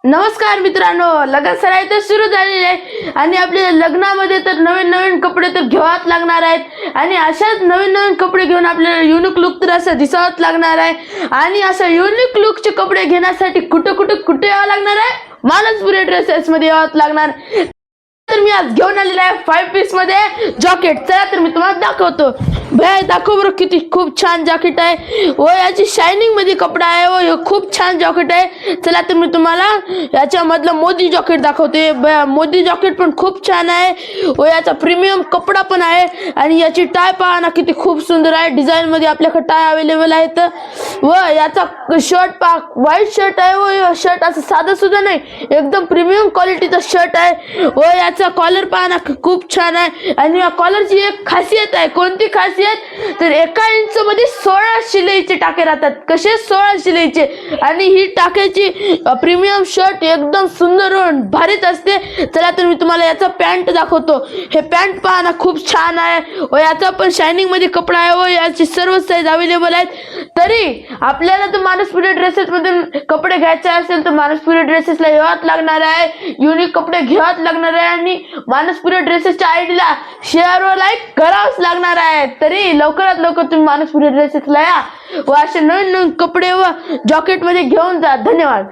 नमस्कार मित्रांनो, लग्न सराई तर सुरू झालेली आहे आणि आपल्या लग्नामध्ये तर नवीन नवीन कपडे तर घ्यावाच लागणार आहेत आणि अशाच नवीन नवीन कपडे घेऊन आपल्याला युनिक लुक तर असं दिसावंच लागणार आहे आणि असं युनिक लुकचे कपडे घेण्यासाठी कुठे यावं लागणार आहे, मानसपुरी ड्रेसेस मध्ये यावंच लागणार। तर मी आज घेऊन आलेला आहे 5 पीस मध्ये जॅकेट। चला तर मी तुम्हाला दाखवतो। भैया दाखव बरं, किती खूप छान जॅकेट आहे व याची शायनिंग मध्ये कपडा आहे व हे खूप छान जॅकेट आहे। चला तर मी तुम्हाला याच्यामधलं मोदी जॅकेट दाखवते। मोदी जॅकेट पण खूप छान आहे व याचा प्रीमियम कपडा पण आहे आणि याची टाय पहा ना, किती खूप सुंदर आहे। डिझाइन मध्ये आपल्याकडे टाय अवेलेबल आहेत व याचा शर्ट पहा, व्हाईट शर्ट आहे व शर्ट असं साधं सुद्धा नाही, एकदम प्रीमियम क्वालिटीचा शर्ट आहे व याचा कॉलर पहा ना, खूप छान आहे आणि या कॉलरची एक खासियत आहे। कोणती खासियत तर 1 इंच मध्ये 16 शिलाईचे टाके राहतात। कसे 16 शिलाईचे आणि ही टाक्याची प्रीमियम शर्ट एकदम सुंदर व भारीच असते। चला तर मी तुम्हाला याचा पॅन्ट दाखवतो। हे पॅन्ट पहा ना, खूप छान आहे व याचा पण शायनिंग मध्ये कपडा आहे व याची सर्व साईज अवेलेबल आहेत। तरी आपल्याला तर मानसपुरी ड्रेसेस मधून कपडे घ्यायचे असेल तर मानसपुरी ड्रेसेसला यावंच लागणार आहे, युनिक कपडे घ्यावंच लागणार आहे आणि मानसपुरी ड्रेसेसच्या आयडीला शेअर व लाईक करावंच लागणार आहे। तरी लवकरात लवकर तुम्ही मानसपुरी ड्रेसेसला या व असे नवीन नवीन कपडे व जॅकेट मध्ये घेऊन जा। धन्यवाद।